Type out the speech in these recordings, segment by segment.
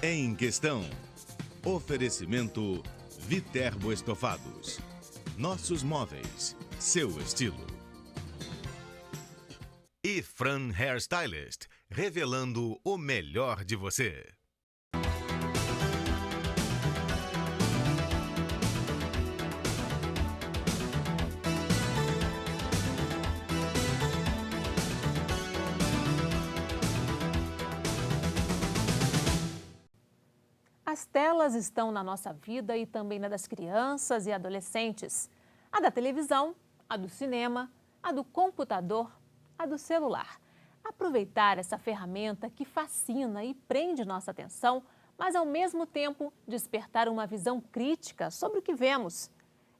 Em Questão. Oferecimento Viterbo Estofados. Nossos móveis, seu estilo. E Fran Hairstylist, revelando o melhor de você. As telas estão na nossa vida e também na das crianças e adolescentes. A da televisão, a do cinema, a do computador, a do celular. Aproveitar essa ferramenta que fascina e prende nossa atenção, mas ao mesmo tempo despertar uma visão crítica sobre o que vemos.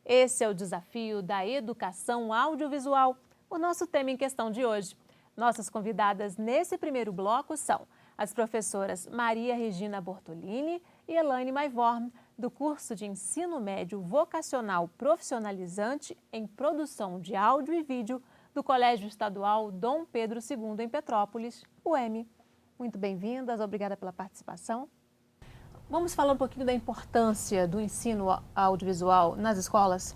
Esse é o desafio da educação audiovisual, o nosso tema em questão de hoje. Nossas convidadas nesse primeiro bloco são as professoras Maria Regina Bortolini e Elaine Maivorm, do curso de Ensino Médio Vocacional Profissionalizante em Produção de Áudio e Vídeo do Colégio Estadual Dom Pedro II, em Petrópolis, UEM. Muito bem-vindas, obrigada pela participação. Vamos falar um pouquinho da importância do ensino audiovisual nas escolas.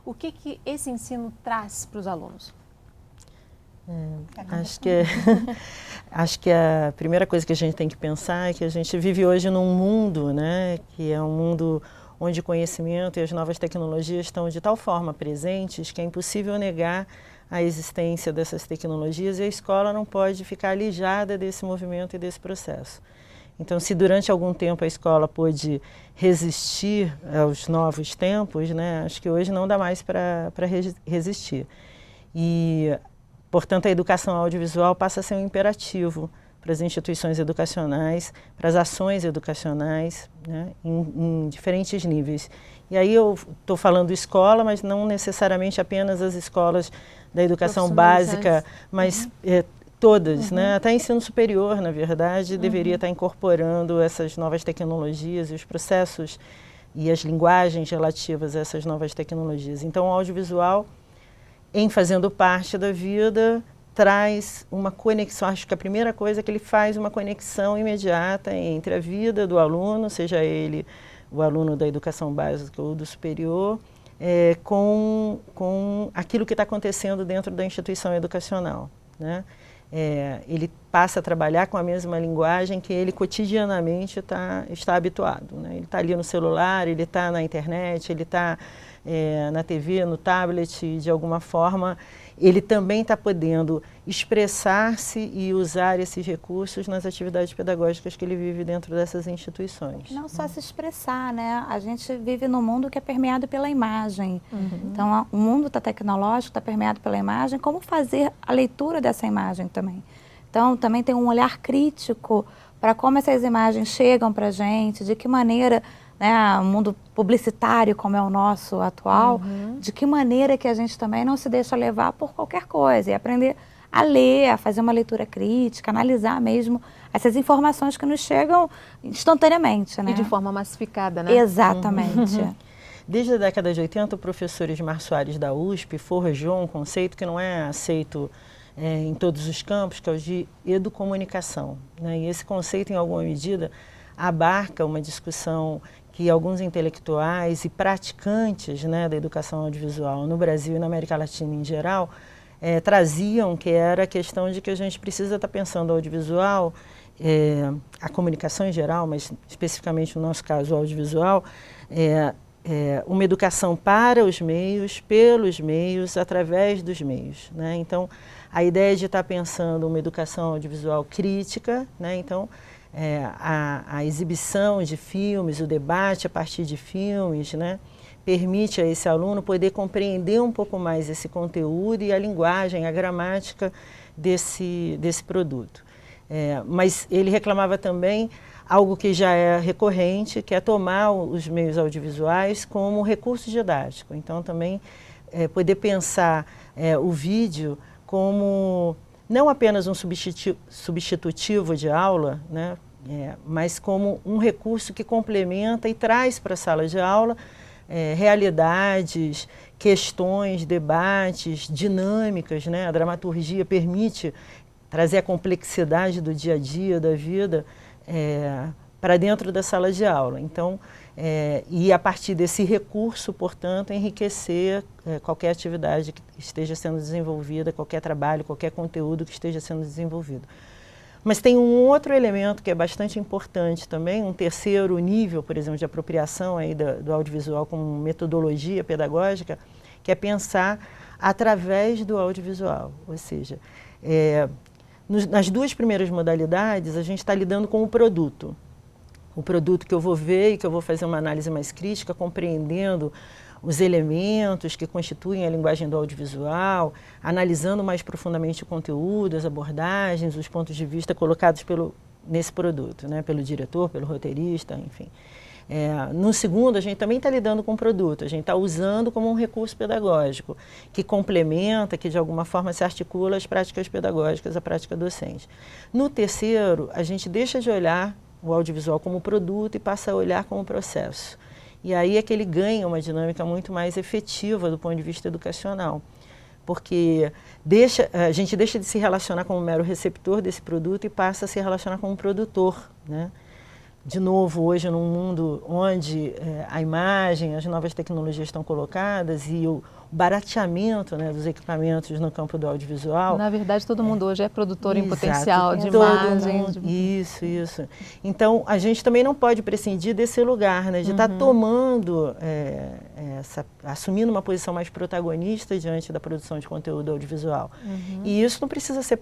O que esse ensino traz para os alunos? Acho que a primeira coisa que a gente tem que pensar é que a gente vive hoje num mundo, né, que é um mundo onde o conhecimento e as novas tecnologias estão de tal forma presentes que é impossível negar a existência dessas tecnologias e a escola não pode ficar alijada desse movimento e desse processo. Então, se durante algum tempo a escola pôde resistir aos novos tempos, né, acho que hoje não dá mais para resistir. E portanto, a educação audiovisual passa a ser um imperativo para as instituições educacionais, para as ações educacionais, né, em diferentes níveis. E aí eu estou falando escola, mas não necessariamente apenas as escolas da educação básica, mas todas, né, até ensino superior, na verdade, deveria estar incorporando essas novas tecnologias e os processos e as linguagens relativas a essas novas tecnologias. Então, o audiovisual, em fazendo parte da vida, traz uma conexão. Acho que a primeira coisa é que ele faz uma conexão imediata entre a vida do aluno, seja ele o aluno da educação básica ou do superior, com aquilo que está acontecendo dentro da instituição educacional, né? Ele passa a trabalhar com a mesma linguagem que ele cotidianamente está habituado, né? Ele está ali no celular, ele está na internet, ele está na TV, no tablet, de alguma forma, ele também está podendo expressar-se e usar esses recursos nas atividades pedagógicas que ele vive dentro dessas instituições. Não só se expressar, né? A gente vive num mundo que é permeado pela imagem. Então, o mundo tecnológico está permeado pela imagem. Como fazer a leitura dessa imagem também? Então, também tem um olhar crítico para como essas imagens chegam para a gente, de que maneira, né, o mundo publicitário como é o nosso atual, de que maneira que a gente também não se deixa levar por qualquer coisa e aprender a ler, a fazer uma leitura crítica, analisar mesmo essas informações que nos chegam instantaneamente, né? E de forma massificada, né? Exatamente. Desde a década de 80, o professor Ismar Soares da USP forjou um conceito que não é aceito em todos os campos, que é o de educomunicação, né? E esse conceito, em alguma medida, abarca uma discussão que alguns intelectuais e praticantes, né, da educação audiovisual no Brasil e na América Latina em geral traziam, que era a questão de que a gente precisa estar pensando o audiovisual, a comunicação em geral, mas especificamente no nosso caso o audiovisual, uma educação para os meios, pelos meios, através dos meios, né? Então, a ideia de estar pensando uma educação audiovisual crítica, né? Então, a exibição de filmes, o debate a partir de filmes, né, permite a esse aluno poder compreender um pouco mais esse conteúdo e a linguagem, a gramática desse produto. Mas ele reclamava também algo que já é recorrente, que é tomar os meios audiovisuais como recurso didático. Então, também poder pensar o vídeo como não apenas um substitutivo de aula, né, mas como um recurso que complementa e traz para a sala de aula realidades, questões, debates, dinâmicas, né? A dramaturgia permite trazer a complexidade do dia a dia, da vida, para dentro da sala de aula. Então, e a partir desse recurso, portanto, enriquecer qualquer atividade que esteja sendo desenvolvida, qualquer trabalho, qualquer conteúdo que esteja sendo desenvolvido. Mas tem um outro elemento que é bastante importante também, um terceiro nível, por exemplo, de apropriação aí do audiovisual como metodologia pedagógica, que é pensar através do audiovisual. Ou seja, nas duas primeiras modalidades, a gente está lidando com o produto. O produto que eu vou ver e que eu vou fazer uma análise mais crítica, compreendendo os elementos que constituem a linguagem do audiovisual, analisando mais profundamente o conteúdo, as abordagens, os pontos de vista colocados nesse produto, né? Pelo diretor, pelo roteirista, enfim. No segundo, a gente também está lidando com o produto, a gente está usando como um recurso pedagógico, que complementa, que de alguma forma se articula às práticas pedagógicas, à prática docente. No terceiro, a gente deixa de olhar o audiovisual como produto e passa a olhar como processo. E aí é que ele ganha uma dinâmica muito mais efetiva do ponto de vista educacional, porque a gente deixa de se relacionar como mero receptor desse produto e passa a se relacionar como produtor, né? De novo, hoje num mundo onde a imagem, as novas tecnologias estão colocadas e o barateamento, né, dos equipamentos no campo do audiovisual. Na verdade, todo mundo hoje é produtor em Exato, potencial de todo imagens. mundo, isso. Então, a gente também não pode prescindir desse lugar, né, de estar tomando, assumindo uma posição mais protagonista diante da produção de conteúdo audiovisual. E isso não precisa ser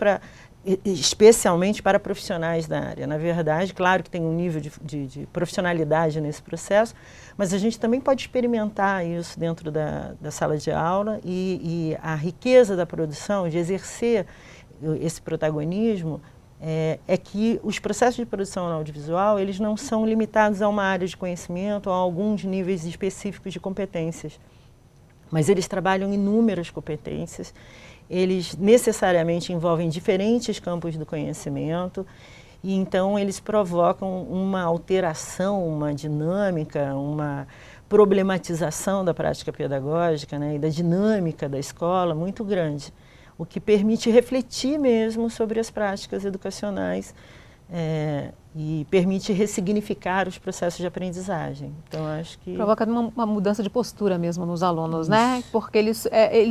especialmente para profissionais da área. Na verdade, claro que tem um nível de profissionalidade nesse processo, mas a gente também pode experimentar isso dentro da sala de aula e a riqueza da produção, de exercer esse protagonismo, é que os processos de produção audiovisual, eles não são limitados a uma área de conhecimento ou a alguns níveis específicos de competências, mas eles trabalham inúmeras competências. Eles necessariamente envolvem diferentes campos do conhecimento e então eles provocam uma alteração, uma dinâmica, uma problematização da prática pedagógica, né, e da dinâmica da escola muito grande, o que permite refletir mesmo sobre as práticas educacionais e permite ressignificar os processos de aprendizagem. Então, acho que... Provoca uma mudança de postura mesmo nos alunos, né? Porque eles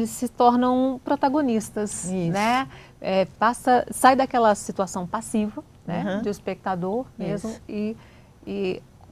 se tornam protagonistas, né? Sai daquela situação passiva, né? De espectador mesmo e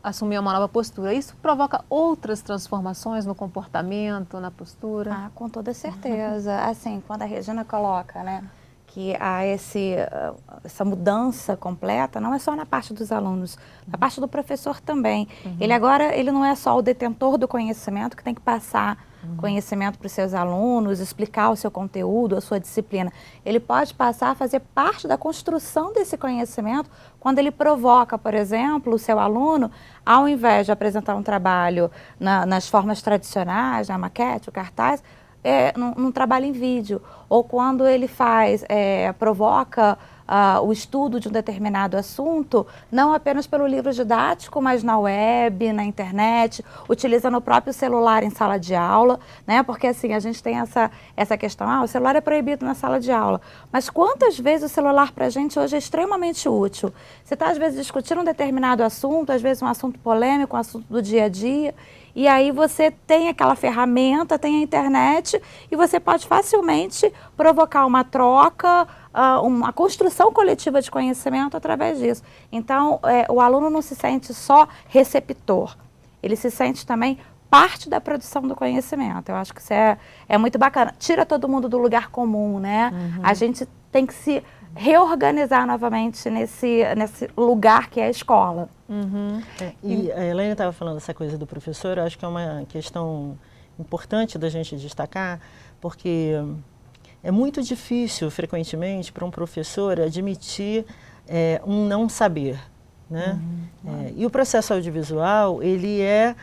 assumir uma nova postura. Isso provoca outras transformações no comportamento, na postura? Ah, com toda certeza. Assim, quando a Regina coloca, né, que há essa mudança completa, não é só na parte dos alunos, na parte do professor também. Ele não é só o detentor do conhecimento que tem que passar conhecimento para os seus alunos, explicar o seu conteúdo, a sua disciplina. Ele pode passar a fazer parte da construção desse conhecimento quando ele provoca, por exemplo, o seu aluno, ao invés de apresentar um trabalho nas formas tradicionais, na maquete, o cartaz, num trabalho em vídeo, ou quando ele provoca o estudo de um determinado assunto, não apenas pelo livro didático, mas na web, na internet, utilizando o próprio celular em sala de aula, né? Porque assim, a gente tem essa questão, o celular é proibido na sala de aula, mas quantas vezes o celular para a gente hoje é extremamente útil? Você está às vezes discutindo um determinado assunto, às vezes um assunto polêmico, um assunto do dia a dia, e aí você tem aquela ferramenta, tem a internet, e você pode facilmente provocar uma troca, uma construção coletiva de conhecimento através disso. Então, o aluno não se sente só receptor, ele se sente também parte da produção do conhecimento. Eu acho que isso é muito bacana. Tira todo mundo do lugar comum, né? A gente tem que se reorganizar novamente nesse lugar que é a escola. E a Elaine estava falando dessa coisa do professor, eu acho que é uma questão importante da gente destacar, porque é muito difícil, frequentemente, para um professor admitir um não saber, né? E o processo audiovisual, ele é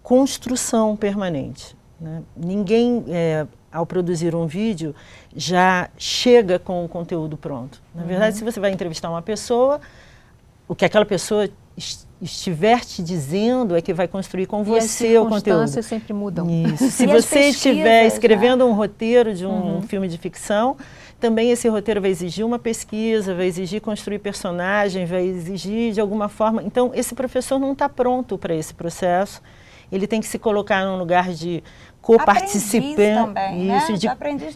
construção permanente, né? Ninguém, ao produzir um vídeo, já chega com o conteúdo pronto. Na verdade, se você vai entrevistar uma pessoa, o que aquela pessoa estiver te dizendo é que vai construir com você o conteúdo. As circunstâncias sempre mudam. Isso. Se você estiver escrevendo um roteiro de um filme de ficção, também esse roteiro vai exigir uma pesquisa, vai exigir construir personagem, vai exigir de alguma forma. Então, esse professor não está pronto para esse processo. Ele tem que se colocar num lugar de co-participante,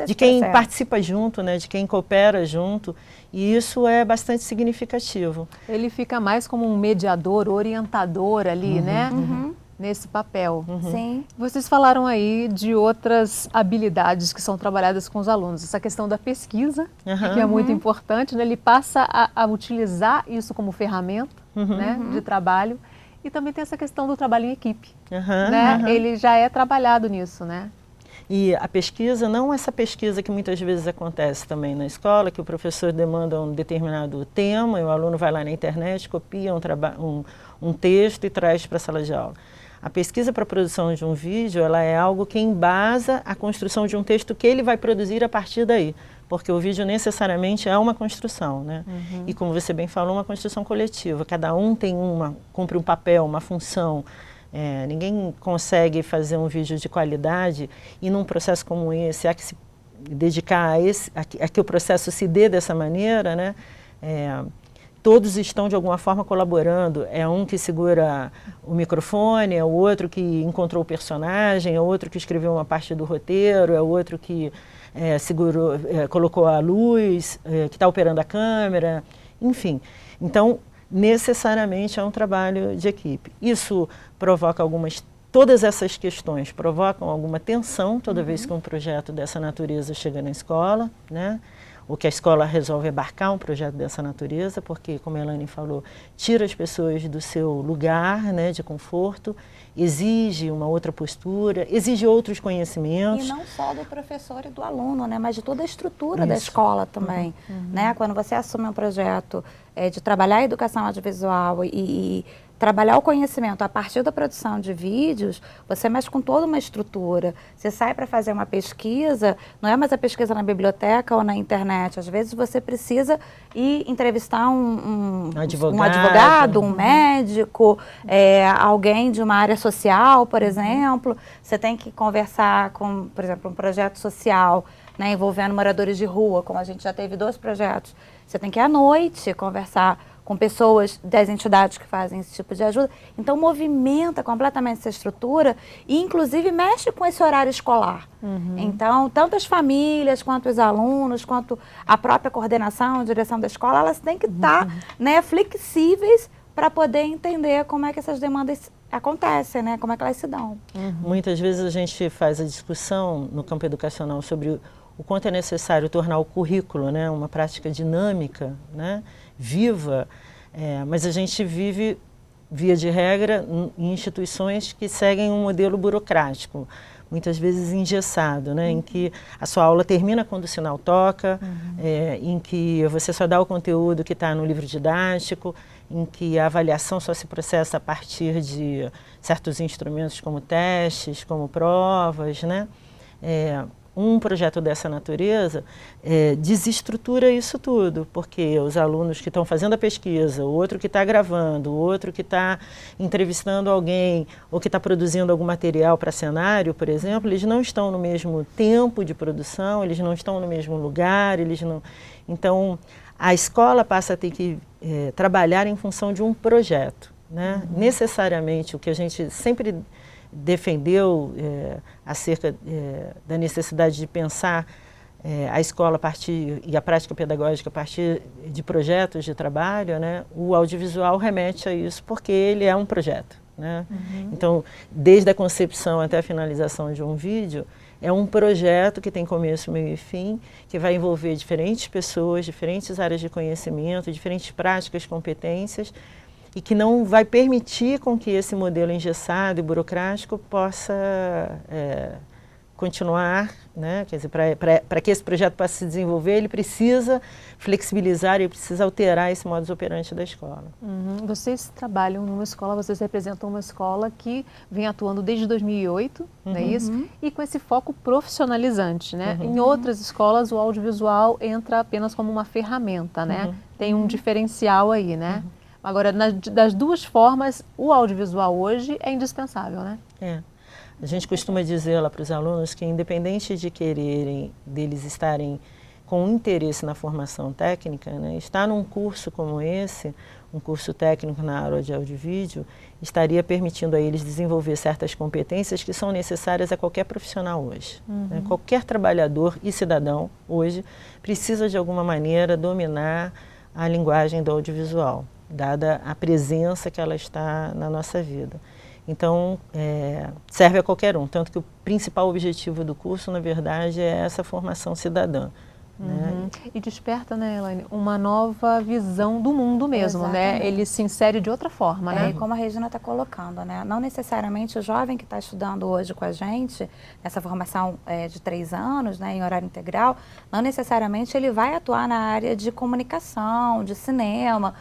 de quem participa junto, né, de quem coopera junto, e isso é bastante significativo. Ele fica mais como um mediador, orientador ali, né? Nesse papel. Sim. Vocês falaram aí de outras habilidades que são trabalhadas com os alunos. Essa questão da pesquisa, que é muito importante, né? Ele passa a utilizar isso como ferramenta, né, de trabalho. E também tem essa questão do trabalho em equipe, né? Ele já é trabalhado nisso, né? E a pesquisa, não essa pesquisa que muitas vezes acontece também na escola, que o professor demanda um determinado tema e o aluno vai lá na internet, copia um texto e traz para a sala de aula. A pesquisa para a produção de um vídeo, ela é algo que embasa a construção de um texto que ele vai produzir a partir daí. Porque o vídeo necessariamente é uma construção, né? E como você bem falou, uma construção coletiva. Cada um cumpre um papel, uma função. Ninguém consegue fazer um vídeo de qualidade e num processo como esse, há que se dedicar a que o processo se dê dessa maneira, né? Todos estão de alguma forma colaborando. É um que segura o microfone, é o outro que encontrou o personagem, é o outro que escreveu uma parte do roteiro, é o outro que colocou a luz, que está operando a câmera, enfim. Então, necessariamente é um trabalho de equipe. Isso provoca todas essas questões provocam alguma tensão toda vez que um projeto dessa natureza chega na escola, né? Ou que a escola resolve abarcar um projeto dessa natureza, porque, como a Elaine falou, tira as pessoas do seu lugar, né, de conforto, exige uma outra postura, exige outros conhecimentos. E não só do professor e do aluno, né, mas de toda a estrutura da escola também. Né? Quando você assume um projeto de trabalhar a educação audiovisual e trabalhar o conhecimento a partir da produção de vídeos, você mexe com toda uma estrutura. Você sai para fazer uma pesquisa, não é mais a pesquisa na biblioteca ou na internet. Às vezes você precisa ir entrevistar um advogado, um médico, alguém de uma área social, por exemplo. Você tem que conversar com, por exemplo, um projeto social, né, envolvendo moradores de rua, como a gente já teve 2 projetos. Você tem que ir à noite conversar com pessoas das entidades que fazem esse tipo de ajuda. Então, movimenta completamente essa estrutura e, inclusive, mexe com esse horário escolar. Então, tanto as famílias, quanto os alunos, quanto a própria coordenação, a direção da escola, elas têm que estar né, flexíveis para poder entender como é que essas demandas acontecem, né? Como é que elas se dão. Muitas vezes a gente faz a discussão no campo educacional sobre o quanto é necessário tornar o currículo, né, uma prática dinâmica, né, viva, mas a gente vive, via de regra, em instituições que seguem um modelo burocrático, muitas vezes engessado, né, em que a sua aula termina quando o sinal toca, em que você só dá o conteúdo que está no livro didático, em que a avaliação só se processa a partir de certos instrumentos como testes, como provas, né. Um projeto dessa natureza desestrutura isso tudo, porque os alunos que estão fazendo a pesquisa, o outro que está gravando, o outro que está entrevistando alguém, ou que está produzindo algum material para cenário, por exemplo, eles não estão no mesmo tempo de produção, eles não estão no mesmo lugar, Então, a escola passa a ter que trabalhar em função de um projeto, né? Necessariamente, o que a gente sempre defendeu acerca da necessidade de pensar a escola e a prática pedagógica a partir de projetos de trabalho, né? O audiovisual remete a isso porque ele é um projeto, né? Então, desde a concepção até a finalização de um vídeo, é um projeto que tem começo, meio e fim, que vai envolver diferentes pessoas, diferentes áreas de conhecimento, diferentes práticas, competências, e que não vai permitir com que esse modelo engessado e burocrático possa continuar, né? Quer dizer, para que esse projeto possa se desenvolver, ele precisa flexibilizar, ele precisa alterar esse modus operandi da escola. Vocês trabalham numa escola, vocês representam uma escola que vem atuando desde 2008, não é isso? E com esse foco profissionalizante, né? Em outras escolas, o audiovisual entra apenas como uma ferramenta, né? Tem um diferencial aí, né? Agora, das duas formas, o audiovisual hoje é indispensável, né? A gente costuma dizer lá para os alunos que, independente de deles estarem com interesse na formação técnica, né, estar num curso como esse, um curso técnico na área de áudio e vídeo, estaria permitindo a eles desenvolver certas competências que são necessárias a qualquer profissional hoje. Né? Qualquer trabalhador e cidadão hoje precisa de alguma maneira dominar a linguagem do audiovisual, dada a presença que ela está na nossa vida. Então, serve a qualquer um, tanto que o principal objetivo do curso, na verdade, é essa formação cidadã. Né? E desperta, né, Elaine, uma nova visão do mundo mesmo, né? Ele se insere de outra forma, né? E como a Regina está colocando, né? Não necessariamente o jovem que está estudando hoje com a gente, nessa formação de 3 anos, né, em horário integral, não necessariamente ele vai atuar na área de comunicação, de cinema,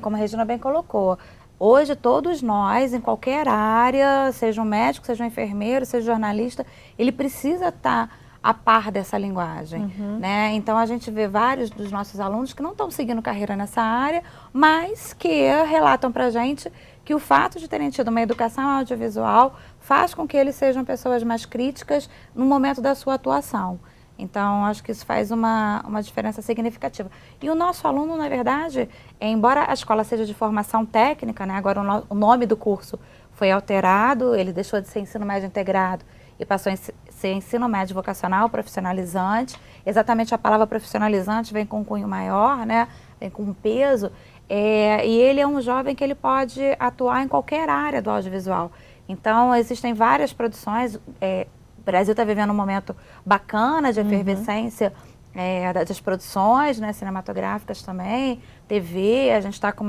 como a Regina bem colocou. Hoje, todos nós, em qualquer área, seja um médico, seja um enfermeiro, seja um jornalista, ele precisa estar a par dessa linguagem, né? Então, a gente vê vários dos nossos alunos que não estão seguindo carreira nessa área, mas que relatam para a gente que o fato de terem tido uma educação audiovisual faz com que eles sejam pessoas mais críticas no momento da sua atuação. Então, acho que isso faz uma diferença significativa. E o nosso aluno, na verdade, embora a escola seja de formação técnica, né, agora o nome do curso foi alterado, ele deixou de ser ensino médio integrado e passou a ser ensino médio vocacional profissionalizante. Exatamente a palavra profissionalizante vem com um cunho maior, né, vem com um peso. E ele é um jovem que ele pode atuar em qualquer área do audiovisual. Então, existem várias produções. O Brasil está vivendo um momento bacana de efervescência das produções, né, cinematográficas também, TV, a gente está com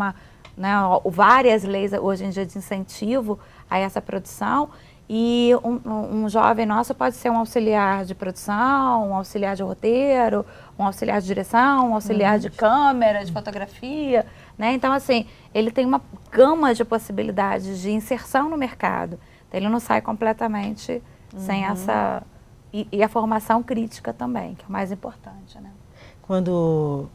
várias leis hoje em dia de incentivo a essa produção. E um jovem nosso pode ser um auxiliar de produção, um auxiliar de roteiro, um auxiliar de direção, um auxiliar de câmera, de fotografia, né? Então, assim, ele tem uma gama de possibilidades de inserção no mercado. Então, ele não sai completamente sem essa... E a formação crítica também, que é o mais importante, né? Quando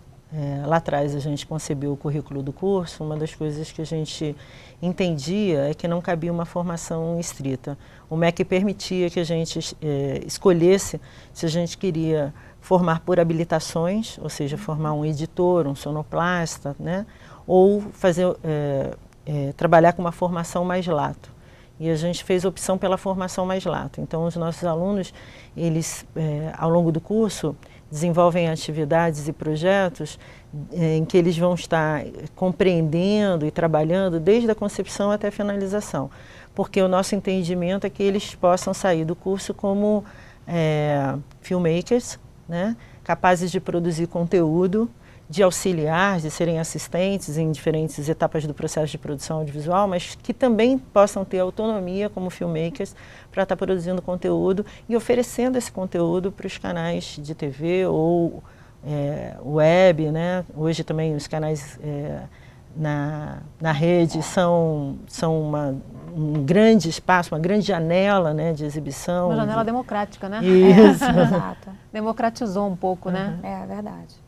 lá atrás a gente concebeu o currículo do curso, uma das coisas que a gente entendia é que não cabia uma formação estrita. O MEC permitia que a gente escolhesse se a gente queria formar por habilitações, ou seja, formar um editor, um sonoplasta, né? Ou fazer, trabalhar com uma formação mais lato. E a gente fez opção pela formação mais lato. Então, os nossos alunos, eles, ao longo do curso, desenvolvem atividades e projetos em que eles vão estar compreendendo e trabalhando desde a concepção até a finalização. Porque o nosso entendimento é que eles possam sair do curso como filmmakers, né, capazes de produzir conteúdo, de auxiliar, de serem assistentes em diferentes etapas do processo de produção audiovisual, mas que também possam ter autonomia como filmmakers para estar produzindo conteúdo e oferecendo esse conteúdo para os canais de TV ou web, né? Hoje também os canais na rede são um grande espaço, uma grande janela, né, de exibição. Uma janela democrática, né? Isso. Exato. Democratizou um pouco, né? É verdade.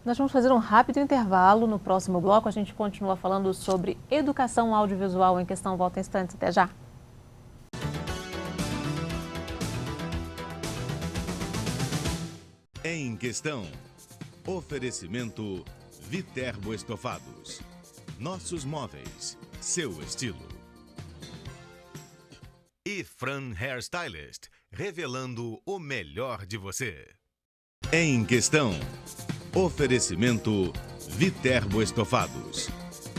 Nós vamos fazer um rápido intervalo. No próximo bloco, a gente continua falando sobre educação audiovisual em questão. Volta em instantes. Até já. Em Questão. Oferecimento Viterbo Estofados. Nossos móveis, seu estilo. E Fran Hairstylist, revelando o melhor de você. Em Questão. Oferecimento Viterbo Estofados.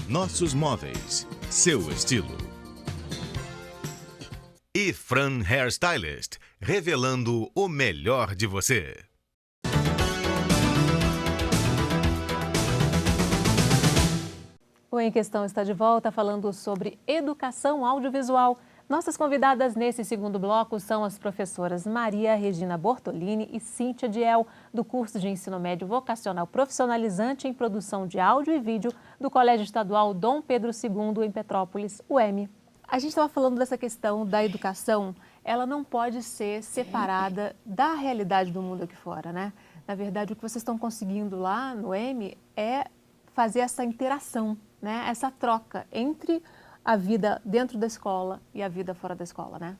Nossos móveis, seu estilo. E Fran Hairstylist, revelando o melhor de você. O Em Questão está de volta falando sobre educação audiovisual. Nossas convidadas nesse segundo bloco são as professoras Maria Regina Bortolini e Cíntia Diel, do curso de Ensino Médio Vocacional Profissionalizante em Produção de Áudio e Vídeo do Colégio Estadual Dom Pedro II, em Petrópolis, UEM. A gente estava falando dessa questão da educação, ela não pode ser separada da realidade do mundo aqui fora, né? Na verdade, o que vocês estão conseguindo lá no UEM é fazer essa interação, né? Essa troca entre a vida dentro da escola e a vida fora da escola, né?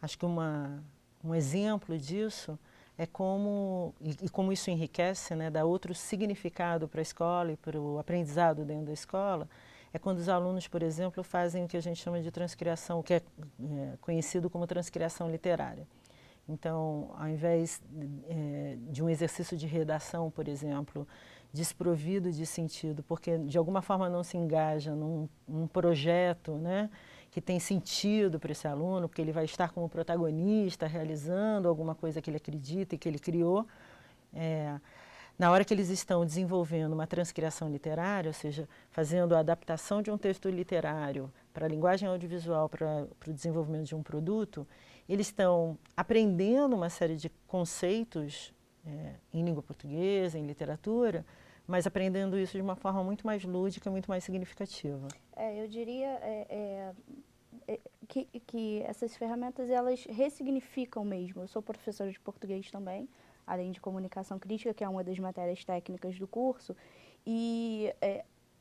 Acho que um exemplo disso é como, e como isso enriquece, né, dá outro significado para a escola e para o aprendizado dentro da escola, é quando os alunos, por exemplo, fazem o que a gente chama de transcriação, que é conhecido como transcriação literária. Então, ao invés de um exercício de redação, por exemplo, desprovido de sentido, porque de alguma forma não se engaja num projeto, né, que tem sentido para esse aluno, porque ele vai estar como protagonista, realizando alguma coisa que ele acredita e que ele criou. Na hora que eles estão desenvolvendo uma transcriação literária, ou seja, fazendo a adaptação de um texto literário para a linguagem audiovisual, para o desenvolvimento de um produto, eles estão aprendendo uma série de conceitos em língua portuguesa, em literatura, mas aprendendo isso de uma forma muito mais lúdica, muito mais significativa. Eu diria que essas ferramentas, elas ressignificam mesmo. Eu sou professora de português também, além de comunicação crítica, que é uma das matérias técnicas do curso, e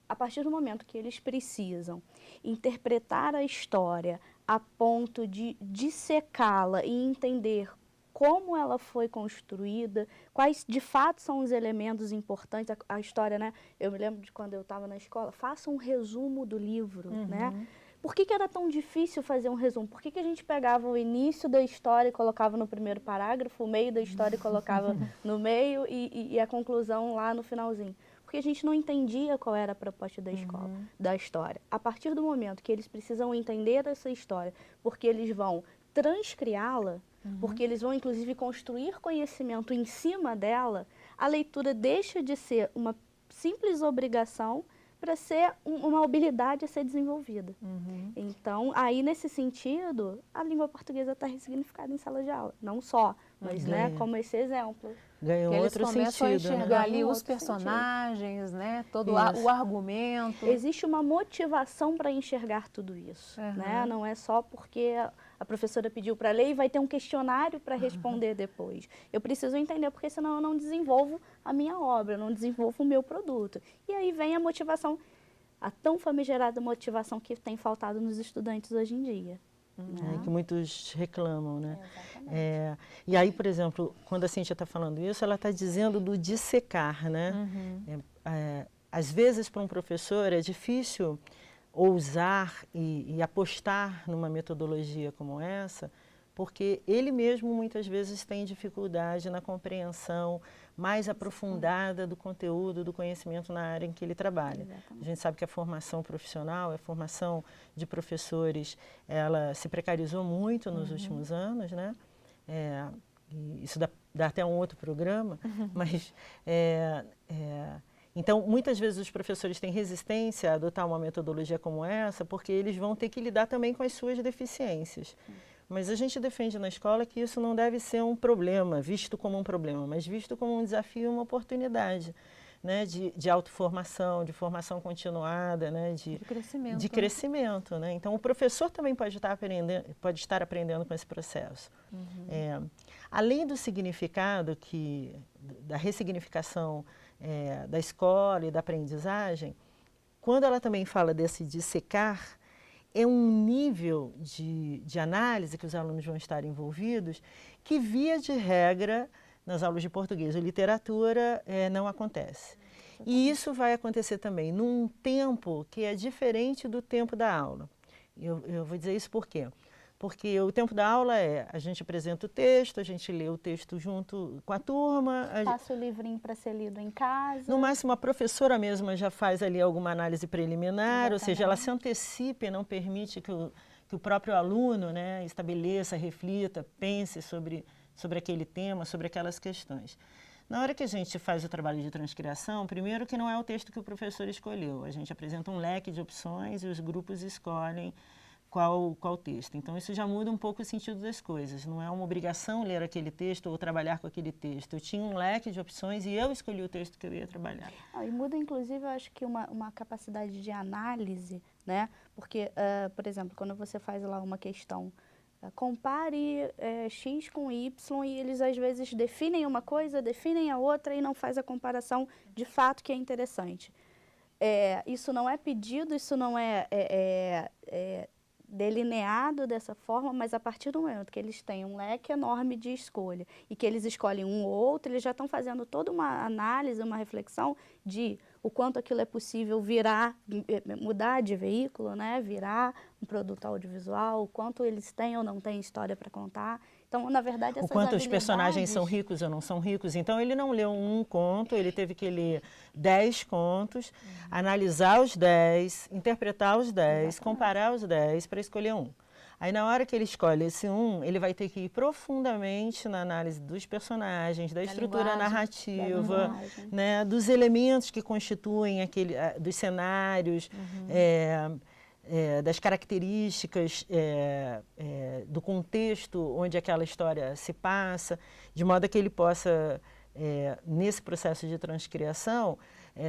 a partir do momento que eles precisam interpretar a história a ponto de dissecá-la e entender como ela foi construída, quais de fato são os elementos importantes, a história, né? Eu me lembro de quando eu estava na escola, faça um resumo do livro, né? Por que era tão difícil fazer um resumo? Por que a gente pegava o início da história e colocava no primeiro parágrafo, o meio da história e colocava no meio e a conclusão lá no finalzinho? Porque a gente não entendia qual era a proposta da escola, da história. A partir do momento que eles precisam entender essa história, porque eles vão transcriá-la, porque eles vão inclusive construir conhecimento em cima dela, a leitura deixa de ser uma simples obrigação para ser uma habilidade a ser desenvolvida. Então, aí nesse sentido, a língua portuguesa está ressignificada em sala de aula. Não só, mas né, como esse exemplo. Ganhou outro sentido. Eles começam a enxergar né? ali os personagens, né, todo o argumento. Existe uma motivação para enxergar tudo isso. Né? Não é só porque a professora pediu para ler e vai ter um questionário para responder depois. Eu preciso entender, porque senão eu não desenvolvo a minha obra, eu não desenvolvo o meu produto. E aí vem a motivação, a tão famigerada motivação que tem faltado nos estudantes hoje em dia. Que muitos reclamam, né? E aí, por exemplo, quando a Cíntia está falando isso, ela está dizendo do dissecar, né? Às vezes, para um professor, é difícil ousar e apostar numa metodologia como essa, porque ele mesmo muitas vezes tem dificuldade na compreensão mais aprofundada do conteúdo, do conhecimento na área em que ele trabalha. A gente sabe que a formação profissional, a formação de professores, ela se precarizou muito nos últimos anos, né? E isso dá até um outro programa, mas então, muitas vezes os professores têm resistência a adotar uma metodologia como essa, porque eles vão ter que lidar também com as suas deficiências. Mas a gente defende na escola que isso não deve ser um problema, visto como um problema, mas visto como um desafio e uma oportunidade, né, de autoformação, de formação continuada, né, de crescimento. Né? Então, o professor também pode estar aprendendo com esse processo. Além do significado, da ressignificação da escola e da aprendizagem, quando ela também fala desse dissecar, é um nível de análise que os alunos vão estar envolvidos que, via de regra, nas aulas de português ou literatura, não acontece. E isso vai acontecer também num tempo que é diferente do tempo da aula. Eu vou dizer isso por quê? Porque o tempo da aula a gente apresenta o texto, a gente lê o texto junto com a turma. Passa o livrinho para ser lido em casa. No máximo, a professora mesma já faz ali alguma análise preliminar, ou seja, ela se antecipa e não permite que o próprio aluno, né, estabeleça, reflita, pense sobre aquele tema, sobre aquelas questões. Na hora que a gente faz o trabalho de transcriação, primeiro que não é o texto que o professor escolheu, a gente apresenta um leque de opções e os grupos escolhem qual texto. Então, isso já muda um pouco o sentido das coisas. Não é uma obrigação ler aquele texto ou trabalhar com aquele texto. Eu tinha um leque de opções e eu escolhi o texto que eu ia trabalhar. E muda, inclusive, eu acho que uma capacidade de análise, né? Porque, por exemplo, quando você faz lá uma questão, compare X com Y, e eles às vezes definem uma coisa, definem a outra e não faz a comparação de fato que é interessante. Isso não é pedido, isso não é delineado dessa forma, mas a partir do momento que eles têm um leque enorme de escolha e que eles escolhem um ou outro, eles já estão fazendo toda uma análise, uma reflexão de o quanto aquilo é possível virar, mudar de veículo, né? Virar um produto audiovisual, o quanto eles têm ou não têm história para contar. Então, na verdade, essas o quanto os personagens habilidades... são ricos ou não são ricos. Então, ele não leu um conto, ele teve que ler 10 contos, analisar os 10, interpretar os 10, comparar os 10 para escolher um. Aí, na hora que ele escolhe esse um, ele vai ter que ir profundamente na análise dos personagens, da estrutura narrativa, né, dos elementos que constituem dos cenários, das características do contexto onde aquela história se passa, de modo que ele possa, nesse processo de transcriação,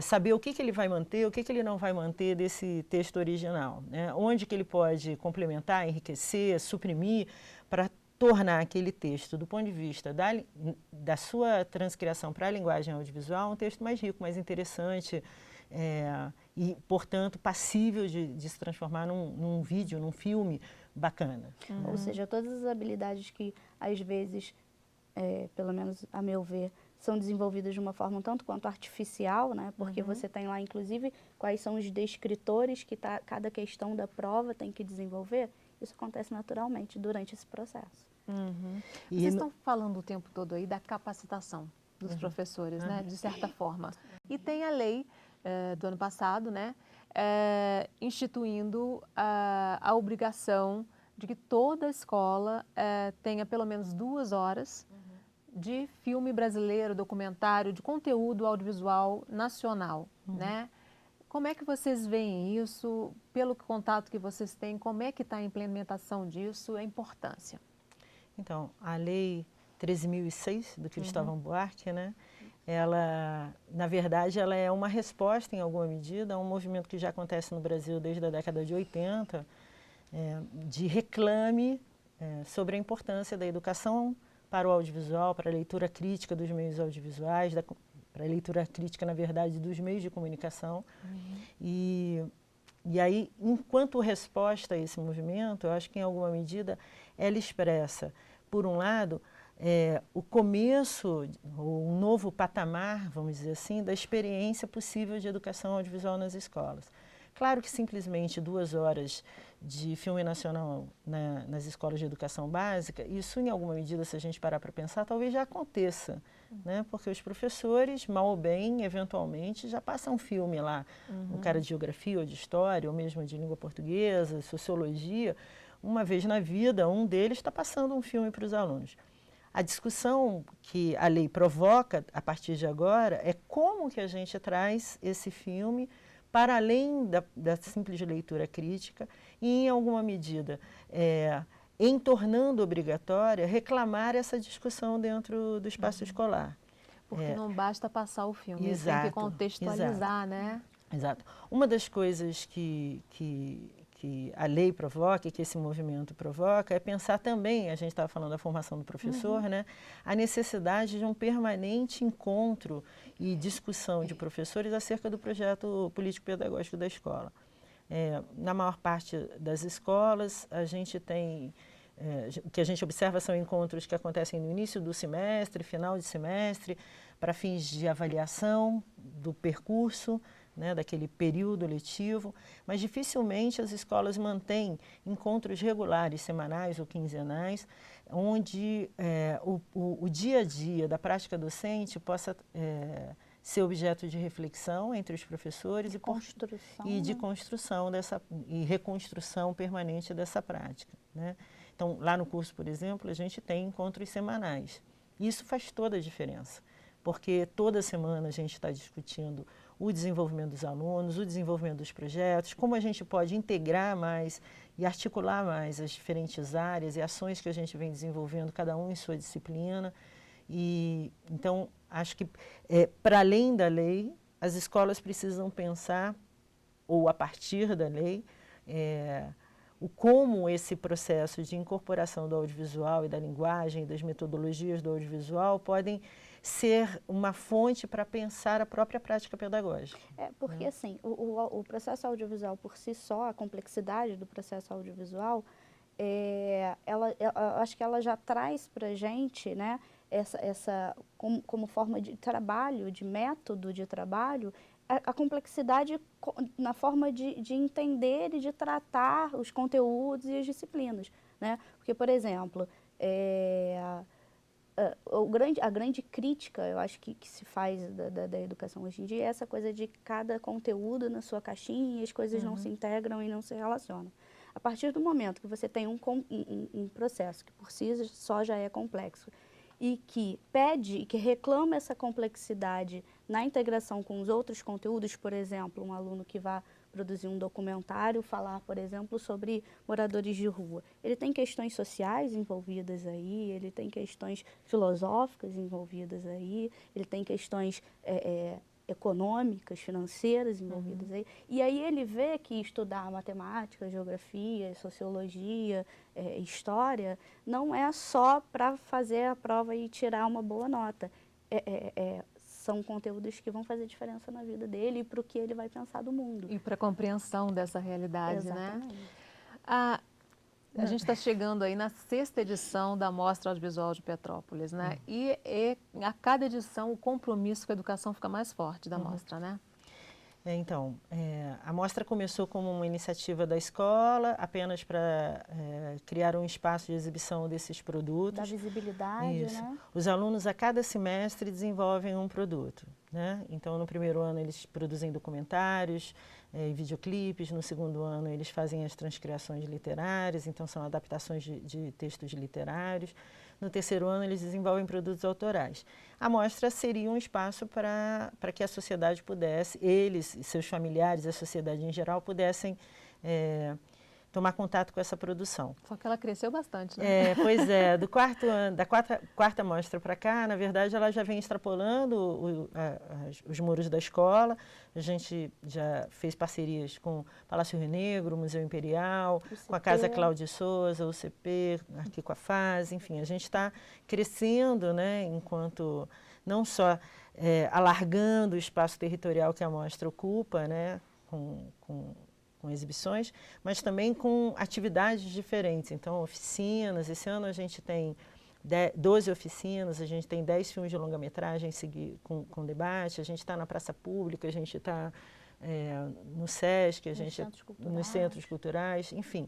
saber o que ele vai manter, o que ele não vai manter desse texto original, né? Onde que ele pode complementar, enriquecer, suprimir, para tornar aquele texto, do ponto de vista da sua transcriação para a linguagem audiovisual, um texto mais rico, mais interessante, e, portanto, passível de se transformar num vídeo, num filme bacana. Ou seja, todas as habilidades que, às vezes, pelo menos a meu ver, são desenvolvidas de uma forma um tanto quanto artificial, né? Porque você tem lá, inclusive, quais são os descritores que cada questão da prova tem que desenvolver. Isso acontece naturalmente durante esse processo. Vocês estão falando o tempo todo aí da capacitação dos professores, né? De certa forma. E tem a lei do ano passado, né? Instituindo a obrigação de que toda escola tenha pelo menos 2 horas de filme brasileiro, documentário, de conteúdo audiovisual nacional, né? Como é que vocês veem isso? Pelo contato que vocês têm, como é que está a implementação disso, a importância? Então, a Lei 13.006, do Cristóvão Buarque, né? Ela, na verdade, ela é uma resposta, em alguma medida, a um movimento que já acontece no Brasil desde a década de 80, de reclame sobre a importância da educação para o audiovisual, para a leitura crítica dos meios audiovisuais, para a leitura crítica, na verdade, dos meios de comunicação. E aí, enquanto resposta a esse movimento, eu acho que, em alguma medida, ela expressa, por um lado, o começo, um novo patamar, vamos dizer assim, da experiência possível de educação audiovisual nas escolas. Claro que simplesmente 2 horas de filme nacional nas escolas de educação básica, isso em alguma medida, se a gente parar para pensar, talvez já aconteça, né? Porque os professores, mal ou bem, eventualmente, já passam um filme lá, um cara de geografia ou de história, ou mesmo de língua portuguesa, sociologia, uma vez na vida, um deles está passando um filme para os alunos. A discussão que a lei provoca, a partir de agora, é como que a gente traz esse filme para além da simples leitura crítica e, em alguma medida, em tornando obrigatória, reclamar essa discussão dentro do espaço escolar. Porque não basta passar o filme, exato, tem que contextualizar, né? Exato. Uma das coisas que a lei provoca e que esse movimento provoca é pensar também, a gente estava falando da formação do professor, né, a necessidade de um permanente encontro e discussão de professores acerca do projeto político-pedagógico da escola. Na maior parte das escolas, a gente tem, o que a gente observa são encontros que acontecem no início do semestre, final de semestre, para fins de avaliação do percurso, né, daquele período letivo, mas dificilmente as escolas mantêm encontros regulares, semanais ou quinzenais, onde o dia a dia da prática docente possa ser objeto de reflexão entre os professores e de construção e reconstrução permanente dessa prática, né? Então, lá no curso, por exemplo, a gente tem encontros semanais. Isso faz toda a diferença, porque toda semana a gente está discutindo o desenvolvimento dos alunos, o desenvolvimento dos projetos, como a gente pode integrar mais e articular mais as diferentes áreas e ações que a gente vem desenvolvendo, cada um em sua disciplina. E, então, acho que, para além da lei, as escolas precisam pensar, ou a partir da lei, como esse processo de incorporação do audiovisual e da linguagem e das metodologias do audiovisual podem ser uma fonte para pensar a própria prática pedagógica. Porque assim, o processo audiovisual por si só, a complexidade do processo audiovisual, eu acho que ela já traz para a gente, né, como forma de trabalho, de método de trabalho, a complexidade na forma de entender e de tratar os conteúdos e as disciplinas, né? Porque, por exemplo, a grande crítica, eu acho que se faz da educação hoje em dia é essa coisa de cada conteúdo na sua caixinha e as coisas não se integram e não se relacionam. A partir do momento que você tem um processo que por si só já é complexo e que pede e que reclama essa complexidade na integração com os outros conteúdos, por exemplo, um aluno que vai produzir um documentário, falar, por exemplo, sobre moradores de rua. Ele tem questões sociais envolvidas aí, ele tem questões filosóficas envolvidas aí, ele tem questões econômicas, financeiras envolvidas aí. E aí ele vê que estudar matemática, geografia, sociologia, história, não é só para fazer a prova e tirar uma boa nota. São conteúdos que vão fazer diferença na vida dele e para o que ele vai pensar do mundo. E para a compreensão dessa realidade, Exatamente. né? A gente está chegando aí na 6ª edição da Mostra Audiovisual de Petrópolis, né? E a cada edição o compromisso com a educação fica mais forte da mostra, né? Então, a mostra começou como uma iniciativa da escola, apenas para criar um espaço de exibição desses produtos. Da visibilidade, né? Os alunos, a cada semestre, desenvolvem um produto, né? Então, no primeiro ano, eles produzem documentários e videoclipes. No segundo ano, eles fazem as transcriações literárias, então são adaptações de textos literários. No terceiro ano, eles desenvolvem produtos autorais. A mostra seria um espaço para que a sociedade pudesse, eles e seus familiares, a sociedade em geral, pudessem tomar contato com essa produção. Só que ela cresceu bastante, né? Pois é, do quarto ano, da quarta mostra para cá, na verdade, ela já vem extrapolando os muros da escola. A gente já fez parcerias com o Palácio Rio Negro, o Museu Imperial, com a Casa Cláudio Souza, o CP, aqui com a FASE, enfim, a gente está crescendo, né, enquanto não só alargando o espaço territorial que a mostra ocupa, né, com exibições, mas também com atividades diferentes. Então, oficinas, esse ano a gente tem 12 oficinas, a gente tem 10 filmes de longa-metragem com debate, a gente está na praça pública, a gente está no SESC, nos centros culturais, enfim.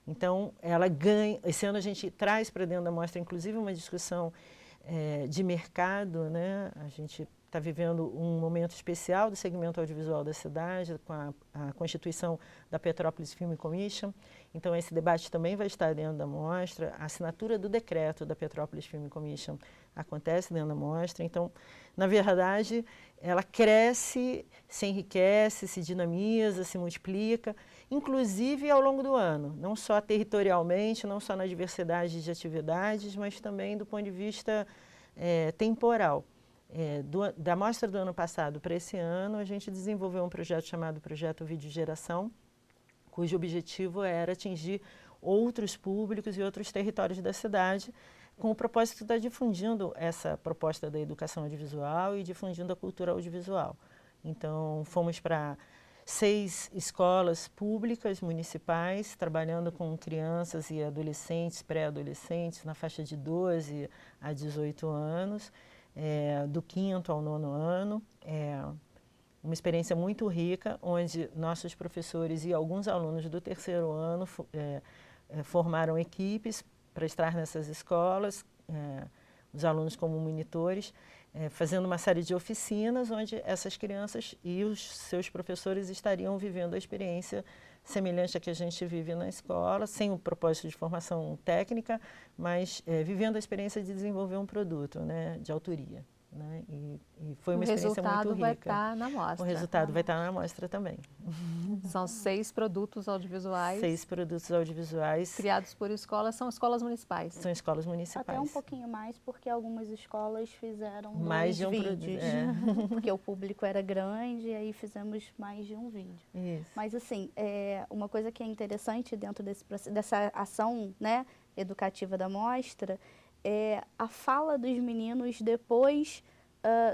Então, ela ganha. Esse ano a gente traz para dentro da mostra, inclusive, uma discussão de mercado, né? A gente está vivendo um momento especial do segmento audiovisual da cidade, com a constituição da Petrópolis Film Commission. Então, esse debate também vai estar dentro da mostra. A assinatura do decreto da Petrópolis Film Commission acontece dentro da mostra. Então, na verdade, ela cresce, se enriquece, se dinamiza, se multiplica, inclusive ao longo do ano, não só territorialmente, não só na diversidade de atividades, mas também do ponto de vista temporal. Da mostra do ano passado para esse ano, a gente desenvolveu um projeto chamado Projeto Vídeo Geração, cujo objetivo era atingir outros públicos e outros territórios da cidade, com o propósito de estar difundindo essa proposta da educação audiovisual e difundindo a cultura audiovisual. Então, fomos para 6 escolas públicas municipais, trabalhando com crianças e adolescentes, pré-adolescentes, na faixa de 12 a 18 anos, do 5º ao 9º ano. Uma experiência muito rica, onde nossos professores e alguns alunos do 3º ano formaram equipes para estar nessas escolas, os alunos como monitores, fazendo uma série de oficinas onde essas crianças e os seus professores estariam vivendo a experiência semelhante à que a gente vive na escola, sem o propósito de formação técnica, mas vivendo a experiência de desenvolver um produto, né, de autoria. Né? E foi uma experiência muito rica. O resultado vai estar na mostra. O resultado vai estar na mostra também. São 6 produtos audiovisuais. 6 produtos audiovisuais. Criados por escolas, são escolas municipais. São escolas municipais. Até um pouquinho mais, porque algumas escolas fizeram mais de um vídeos. Porque o público era grande e aí fizemos mais de um vídeo. Isso. Mas assim, uma coisa que é interessante dentro dessa ação, né, educativa da mostra, a fala dos meninos depois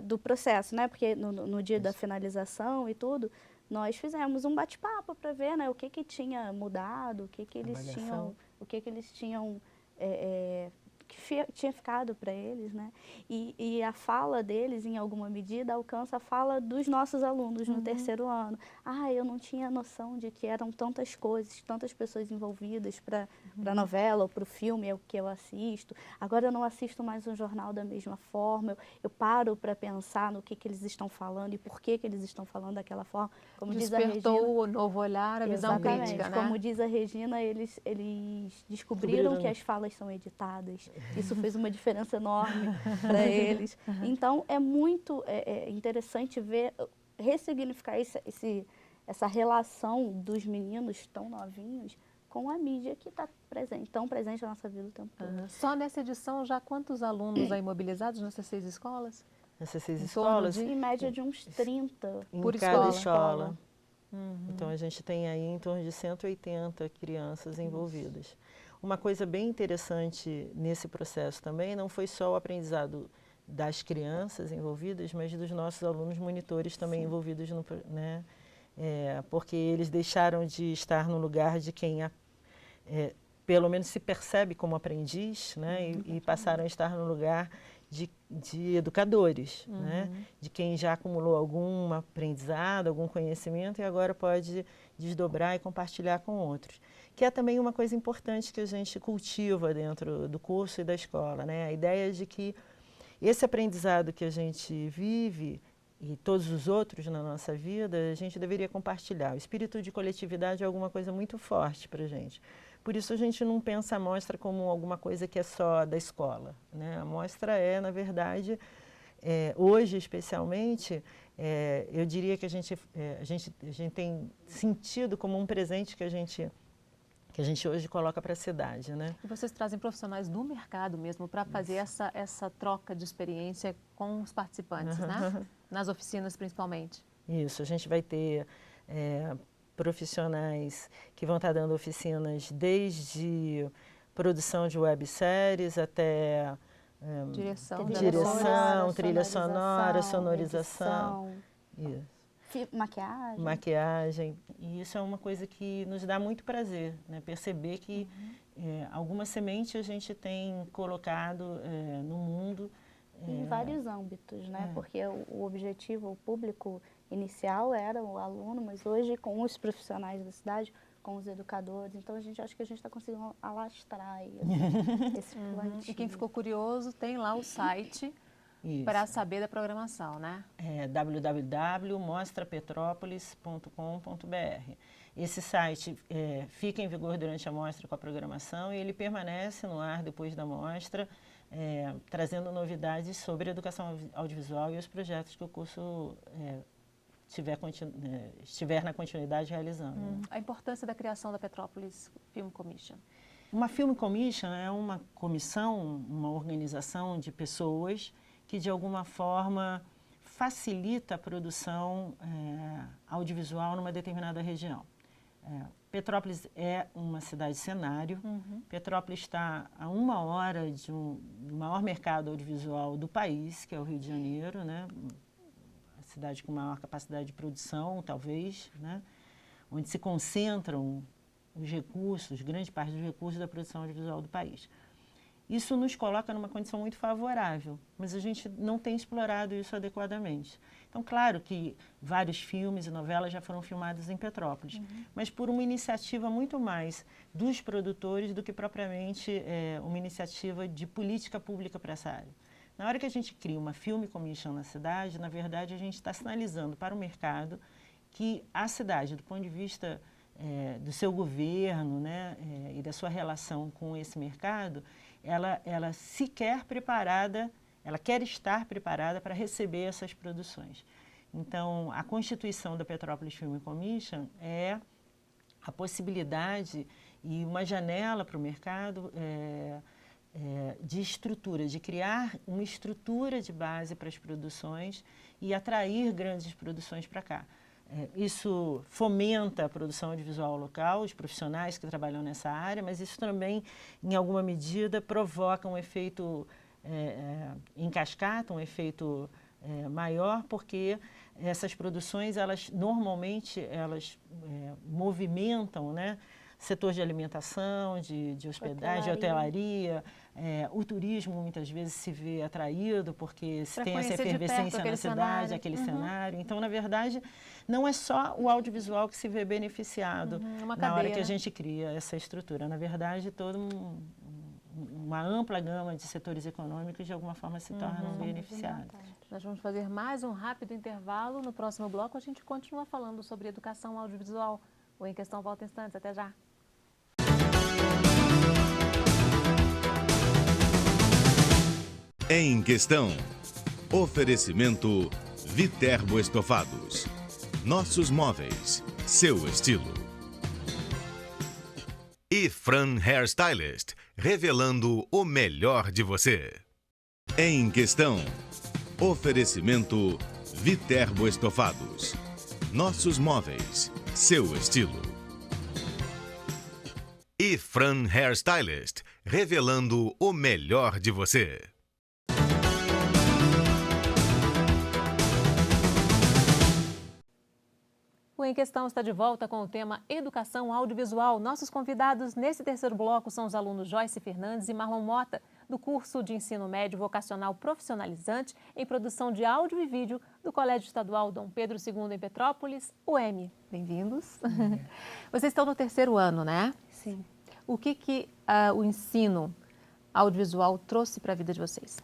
do processo, né? Porque no dia da finalização e tudo, nós fizemos um bate-papo para ver, né, o que tinha mudado, o que eles tinham que tinha ficado para eles, né? E a fala deles, em alguma medida, alcança a fala dos nossos alunos no terceiro ano. Eu não tinha noção de que eram tantas coisas, tantas pessoas envolvidas para a novela ou para o filme, é o que eu assisto. Agora eu não assisto mais um jornal da mesma forma, eu paro para pensar no que eles estão falando e por que eles estão falando daquela forma. Como diz a Regina, despertou o novo olhar, a visão crítica, né? Como diz a Regina, eles descobriram que as falas são editadas. Isso fez uma diferença enorme para eles. Então, é muito interessante ver, ressignificar essa relação dos meninos tão novinhos com a mídia que está tão presente na nossa vida o tempo todo. Só nessa edição, já quantos alunos aí mobilizados nessas 6 escolas? Nessas 6 escolas? Em média de uns 30 por cada escola. Então, a gente tem aí em torno de 180 crianças envolvidas. Uma coisa bem interessante nesse processo também não foi só o aprendizado das crianças envolvidas, mas dos nossos alunos monitores também envolvidos, né? Porque eles deixaram de estar no lugar de quem pelo menos se percebe como aprendiz, né? E passaram a estar no lugar de educadores, né? De quem já acumulou algum aprendizado, algum conhecimento e agora pode desdobrar e compartilhar com outros. Que é também uma coisa importante que a gente cultiva dentro do curso e da escola, né? A ideia de que esse aprendizado que a gente vive e todos os outros na nossa vida, a gente deveria compartilhar. O espírito de coletividade é alguma coisa muito forte para a gente. Por isso a gente não pensa a mostra como alguma coisa que é só da escola, né? A mostra é, na verdade, hoje especialmente, eu diria que a gente tem sentido como um presente que a gente hoje coloca para a cidade, né? E vocês trazem profissionais do mercado mesmo para fazer essa troca de experiência com os participantes, né? Nas oficinas principalmente. Isso, a gente vai ter profissionais que vão estar dando oficinas desde produção de webséries até direção, trilha sonora, sonorização. Isso. Maquiagem. E isso é uma coisa que nos dá muito prazer, né? Perceber que alguma semente a gente tem colocado no mundo. Em vários âmbitos, né? Porque o objetivo, o público inicial era o aluno, mas hoje com os profissionais da cidade, com os educadores, então acho que a gente está conseguindo alastrar aí, esse plantio. E quem ficou curioso tem lá o site para saber da programação, né? www.mostrapetrópolis.com.br. Esse site fica em vigor durante a mostra com a programação e ele permanece no ar depois da mostra, trazendo novidades sobre educação audiovisual e os projetos que o curso estiver na continuidade realizando. A importância da criação da Petrópolis Film Commission. Uma Film Commission é uma comissão, uma organização de pessoas que de alguma forma facilita a produção audiovisual numa determinada região. Petrópolis é uma cidade cenário. Petrópolis está a 1 hora do maior mercado audiovisual do país, que é o Rio de Janeiro, né? A cidade com maior capacidade de produção, talvez, né? Onde se concentram os recursos, grande parte dos recursos da produção audiovisual do país. Isso nos coloca numa condição muito favorável, mas a gente não tem explorado isso adequadamente. Então, claro que vários filmes e novelas já foram filmados em Petrópolis, mas por uma iniciativa muito mais dos produtores do que propriamente uma iniciativa de política pública para essa área. Na hora que a gente cria uma Film Commission na cidade, na verdade a gente está sinalizando para o mercado que a cidade, do ponto de vista do seu governo, né, e da sua relação com esse mercado, ela se quer preparada, ela quer estar preparada para receber essas produções. Então, a constituição da Petrópolis Film Commission é a possibilidade e uma janela para o mercado de estrutura, de criar uma estrutura de base para as produções e atrair grandes produções para cá. Isso fomenta a produção audiovisual local, os profissionais que trabalham nessa área, mas isso também, em alguma medida, provoca um efeito em cascata, um efeito maior, porque essas produções, elas normalmente movimentam, né, setor de alimentação, de hospedagem, de hotelaria. O turismo muitas vezes se vê atraído porque se tem essa efervescência na cidade, aquele cenário. Então, na verdade, não é só o audiovisual que se vê beneficiado na hora que a gente cria essa estrutura. Na verdade, toda uma ampla gama de setores econômicos de alguma forma se tornam beneficiados. Nós vamos fazer mais um rápido intervalo. No próximo bloco a gente continua falando sobre educação audiovisual. O Em Questão volta em instantes. Até já. Em Questão. Oferecimento Viterbo Estofados. Nossos móveis, seu estilo. E Fran Hairstylist, revelando o melhor de você. Em Questão. Oferecimento Viterbo Estofados. Nossos móveis, seu estilo. E Fran Hairstylist, revelando o melhor de você. O Em Questão está de volta com o tema Educação Audiovisual. Nossos convidados nesse terceiro bloco são os alunos Joyce Fernandes e Marlon Mota, do curso de Ensino Médio Vocacional Profissionalizante em Produção de Áudio e Vídeo do Colégio Estadual Dom Pedro II em Petrópolis, UEM. Bem-vindos. Vocês estão no terceiro ano, né? Sim. O que o ensino audiovisual trouxe para a vida de vocês?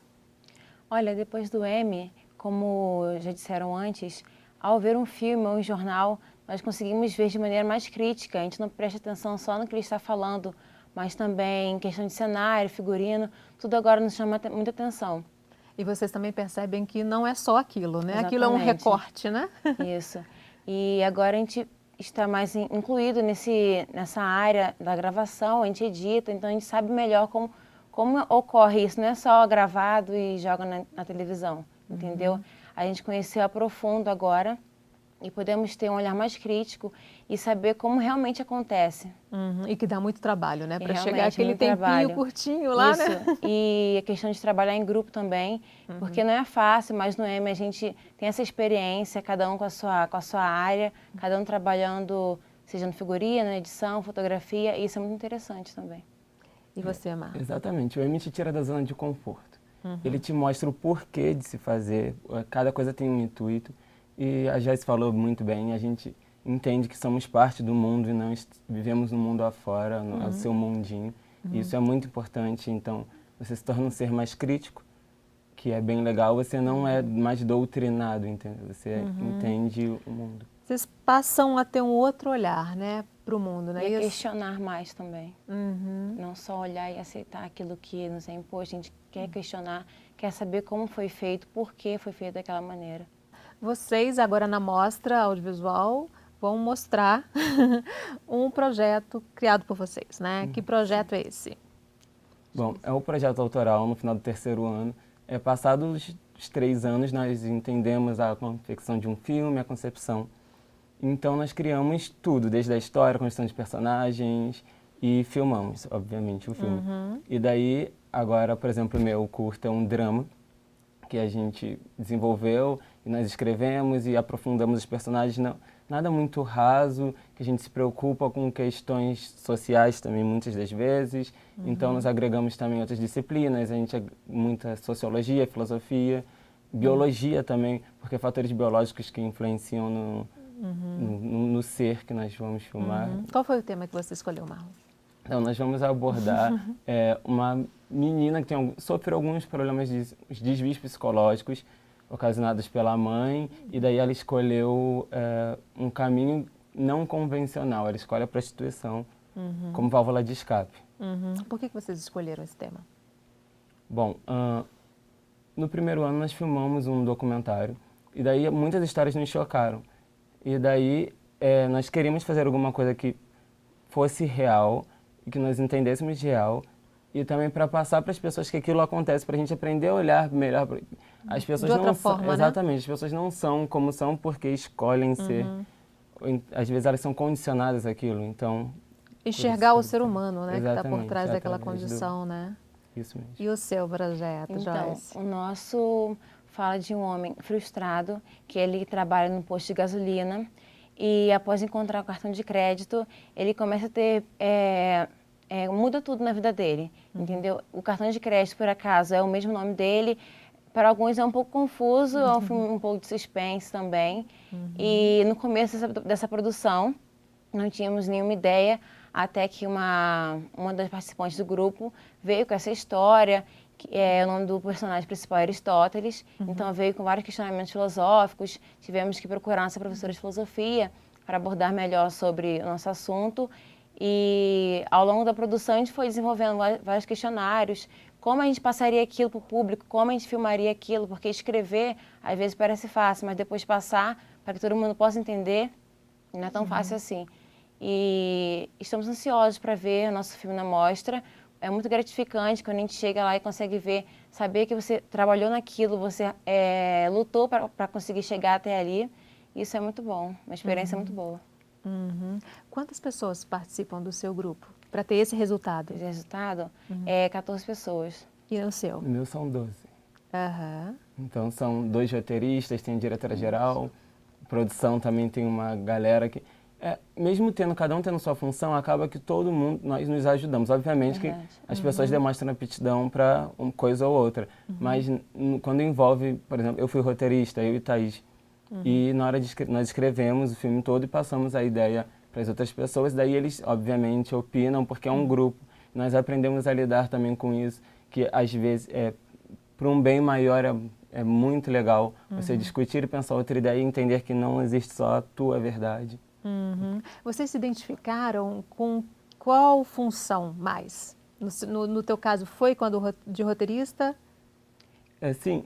Olha, depois do M, como já disseram antes, ao ver um filme ou um jornal, nós conseguimos ver de maneira mais crítica. A gente não presta atenção só no que ele está falando, mas também em questão de cenário, figurino, tudo agora nos chama muita atenção. E vocês também percebem que não é só aquilo, né? Exatamente. Aquilo é um recorte, né? Isso. E agora a gente está mais incluído nessa área da gravação, a gente edita, então a gente sabe melhor como ocorre isso. Não é só gravado e joga na televisão, entendeu? A gente conheceu a profundo agora e podemos ter um olhar mais crítico e saber como realmente acontece. E que dá muito trabalho, né? Para chegar Realmente, aquele muito tempinho trabalho. Curtinho lá, Isso. né? E a questão de trabalhar em grupo também, porque não é fácil, mas no EM a gente tem essa experiência, cada um com a sua área, cada um trabalhando, seja no figurino, na edição, fotografia, e isso é muito interessante também. E você, Mar? Exatamente, o EM te tira da zona de conforto. Ele te mostra o porquê de se fazer, cada coisa tem um intuito. E a Joyce falou muito bem, a gente entende que somos parte do mundo e não vivemos no mundo afora, no seu mundinho. E isso é muito importante, então você se torna um ser mais crítico, que é bem legal, você não é mais doutrinado, entendeu? Você entende o mundo. Vocês passam a ter um outro olhar, né, para o mundo, né? E a questionar mais também. Uhum. Não só olhar e aceitar aquilo que nos é imposto, a gente quer questionar, quer saber como foi feito, por que foi feito daquela maneira. Vocês, agora na mostra audiovisual, vão mostrar um projeto criado por vocês, né? Que projeto é esse? Bom, é o projeto autoral no final do terceiro ano. Passados os 3 anos, nós entendemos a confecção de um filme, a concepção. Então, nós criamos tudo, desde a história, a construção de personagens e filmamos, obviamente, o filme. E daí, agora, por exemplo, o meu curta é um drama que a gente desenvolveu e nós escrevemos e aprofundamos os personagens. Não, nada muito raso, que a gente se preocupa com questões sociais também, muitas das vezes. Então, nós agregamos também outras disciplinas, a gente muita sociologia, filosofia, biologia também, porque fatores biológicos que influenciam no ser que nós vamos filmar. Qual foi o tema que você escolheu, Marlon? Então, nós vamos abordar uma menina que sofreu alguns problemas de desvios psicológicos ocasionados pela mãe, e daí ela escolheu um caminho não convencional, ela escolhe a prostituição como válvula de escape. Por que vocês escolheram esse tema? Bom, no primeiro ano nós filmamos um documentário, e daí muitas histórias nos chocaram. E daí nós queríamos fazer alguma coisa que fosse real, e que nós entendêssemos de real, e também para passar para as pessoas que aquilo acontece, para a gente aprender a olhar melhor. As pessoas de outra forma, né? Exatamente, as pessoas não são como são porque escolhem ser. Às vezes elas são condicionadas àquilo, então... Enxergar o ser humano, né? Que está por Exatamente, trás daquela através condição, né? Isso mesmo. E o seu projeto, Então, Joyce? o nosso fala de um homem frustrado, que ele trabalha no posto de gasolina e após encontrar o cartão de crédito, ele começa a ter, muda tudo na vida dele, entendeu? O cartão de crédito, por acaso, é o mesmo nome dele. Para alguns é um pouco confuso, é um filme um pouco de suspense também. E no começo dessa produção, não tínhamos nenhuma ideia, até que uma das participantes do grupo veio com essa história, que o nome do personagem principal é Aristóteles, então veio com vários questionamentos filosóficos, tivemos que procurar nossa professora de filosofia para abordar melhor sobre o nosso assunto. E ao longo da produção a gente foi desenvolvendo vários questionários, como a gente passaria aquilo para o público, como a gente filmaria aquilo, porque escrever às vezes parece fácil, mas depois passar para que todo mundo possa entender, não é tão fácil assim. E estamos ansiosos para ver o nosso filme na mostra. É muito gratificante quando a gente chega lá e consegue ver, saber que você trabalhou naquilo, você lutou para conseguir chegar até ali. Isso é muito bom, uma experiência muito boa. Quantas pessoas participam do seu grupo para ter esse resultado? Esse resultado 14 pessoas. E no seu? O meu são 12. Aham. Então são 2 roteiristas, tem a diretora-geral, produção também tem uma galera que... mesmo cada um tendo sua função, acaba que todo mundo, nós nos ajudamos. Obviamente que as pessoas demonstram aptidão para uma coisa ou outra, mas quando envolve, por exemplo, eu fui roteirista, eu e Thaís, e na hora de nós escrevemos o filme todo e passamos a ideia para as outras pessoas, daí eles, obviamente, opinam, porque é um grupo. Nós aprendemos a lidar também com isso, que às vezes, para um bem maior, é muito legal você discutir e pensar outra ideia e entender que não existe só a tua verdade. Vocês se identificaram com qual função mais? No teu caso, foi quando de roteirista? Sim,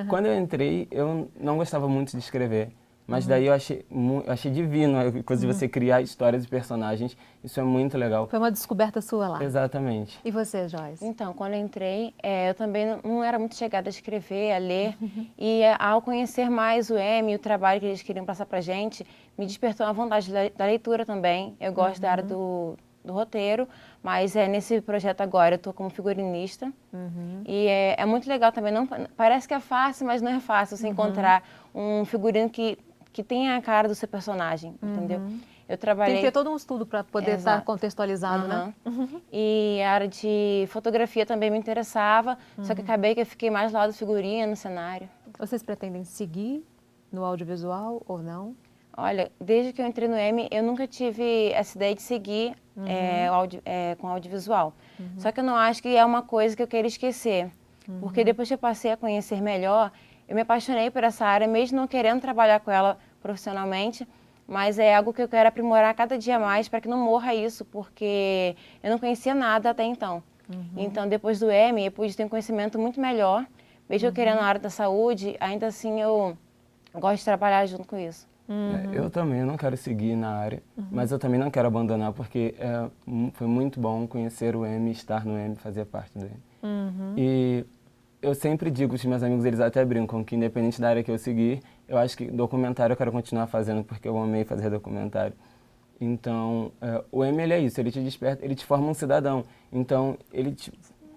quando eu entrei, eu não gostava muito de escrever, mas daí eu achei divino a coisa de você criar histórias e personagens, isso é muito legal. Foi uma descoberta sua lá. Exatamente. E você, Joyce? Então, quando eu entrei, eu também não era muito chegada a escrever, a ler, e ao conhecer mais o M, o trabalho que eles queriam passar pra gente, me despertou uma vontade da leitura também. Eu gosto da área do roteiro, mas nesse projeto agora eu estou como figurinista. E é muito legal também. Não, parece que é fácil, mas não é fácil você encontrar um figurino que tenha a cara do seu personagem, entendeu? Eu trabalhei... Tem que ter todo um estudo para poder estar contextualizado, né? E a área de fotografia também me interessava, só que acabei que eu fiquei mais lá do figurino, no cenário. Vocês pretendem seguir no audiovisual ou não? Olha, desde que eu entrei no M, eu nunca tive essa ideia de seguir com audiovisual. Só que eu não acho que é uma coisa que eu queira esquecer. Porque depois que eu passei a conhecer melhor, eu me apaixonei por essa área, mesmo não querendo trabalhar com ela profissionalmente, mas é algo que eu quero aprimorar cada dia mais para que não morra isso, porque eu não conhecia nada até então. Então, depois do M, eu pude ter um conhecimento muito melhor. Mesmo eu querendo a área da saúde, ainda assim eu gosto de trabalhar junto com isso. Eu também não quero seguir na área, mas eu também não quero abandonar, porque foi muito bom conhecer o M, estar no M, fazer parte do M. E eu sempre digo os meus amigos, eles até brincam, que independente da área que eu seguir, eu acho que documentário eu quero continuar fazendo, porque eu amei fazer documentário. Então, o M, ele é isso, ele te desperta, ele te forma um cidadão. Então,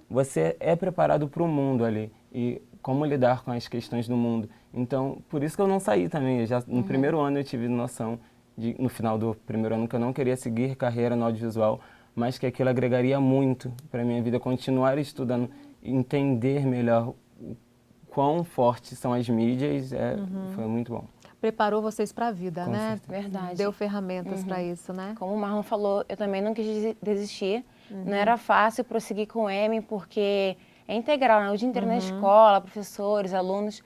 você é preparado para o mundo ali, e como lidar com as questões do mundo. Então, por isso que eu não saí também. No primeiro ano eu tive noção, no final do primeiro ano, que eu não queria seguir carreira no audiovisual, mas que aquilo agregaria muito para a minha vida, continuar estudando, entender melhor quão fortes são as mídias, foi muito bom. Preparou vocês para a vida, Com né? certeza. Verdade. Deu ferramentas para isso, né? Como o Marlon falou, eu também não quis desistir. Não era fácil prosseguir com o M, porque é integral, né? O dia inteiro na escola, professores, alunos.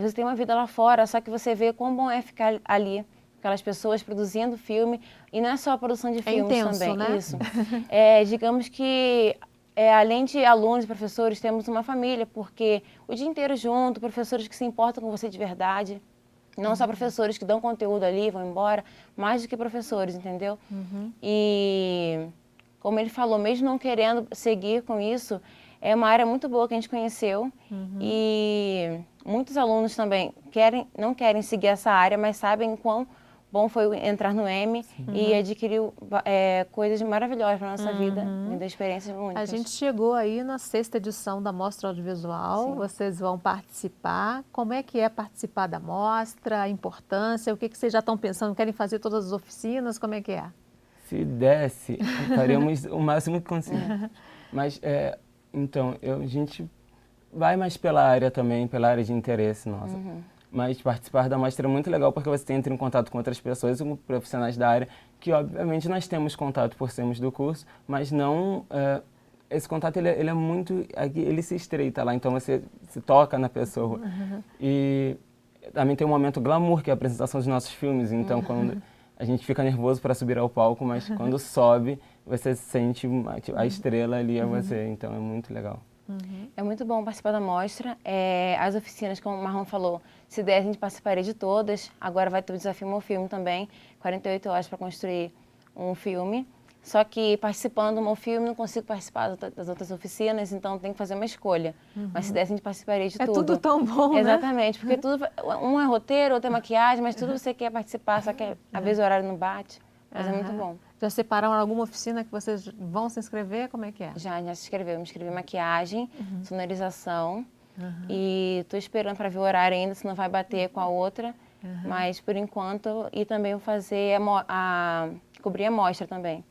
Você tem uma vida lá fora, só que você vê quão bom é ficar ali, aquelas pessoas produzindo filme. E não é só a produção de filmes intenso, também. né? Isso. Digamos que, além de alunos e professores, temos uma família, porque o dia inteiro junto, professores que se importam com você de verdade. Não só professores que dão conteúdo ali, vão embora, mais do que professores, entendeu? E, como ele falou, mesmo não querendo seguir com isso, é uma área muito boa que a gente conheceu. E muitos alunos também não querem seguir essa área, mas sabem quão bom foi entrar no M e adquirir coisas maravilhosas para nossa vida, me deu experiências únicas. A gente chegou aí na 6ª edição da Mostra Audiovisual, Sim. vocês vão participar. Como é que é participar da mostra, a importância, o que vocês já estão pensando? Querem fazer todas as oficinas, como é que é? Se desse, faríamos o máximo que conseguir. Mas, então, a gente vai mais pela área também, pela área de interesse nossa. Mas participar da mostra é muito legal porque você entra em contato com outras pessoas, com profissionais da área, que obviamente nós temos contato por sermos do curso, mas não... esse contato ele é muito... ele se estreita lá, então você se toca na pessoa. E também tem um momento glamour, que é a apresentação dos nossos filmes, então quando a gente fica nervoso para subir ao palco, mas quando sobe, você sente a estrela ali, é você, então é muito legal. É muito bom participar da mostra. As oficinas, como o Marlon falou, se der a gente participaria de todas. Agora vai ter o desafio Meu Filme também, 48 horas para construir um filme. Só que participando do Meu Filme não consigo participar das outras oficinas, então tem que fazer uma escolha. Mas se der a gente participaria de tudo. É tudo tão bom, né? Exatamente, porque tudo, um é roteiro, outro é maquiagem, mas tudo você quer participar, só que às vezes o horário não bate. Mas é muito bom. Já separaram alguma oficina que vocês vão se inscrever? Como é que é? Já se inscreveu. Me inscrevi em maquiagem, sonorização. E estou esperando para ver o horário ainda, se não vai bater com a outra. Mas, por enquanto, e também vou fazer cobrir a mostra também.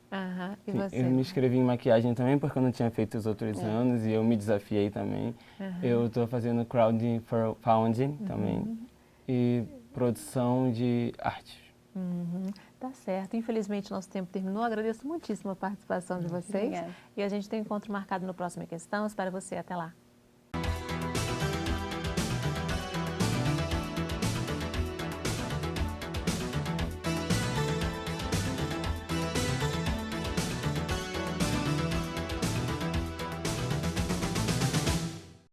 E Sim, você? eu me inscrevi em maquiagem também porque eu não tinha feito os outros anos e eu me desafiei também. Eu estou fazendo crowdfunding também e produção de arte. Tá certo. Infelizmente, nosso tempo terminou. Agradeço muitíssimo a participação de vocês. Obrigada. E a gente tem um encontro marcado no próximo Questão. Espero você. Até lá.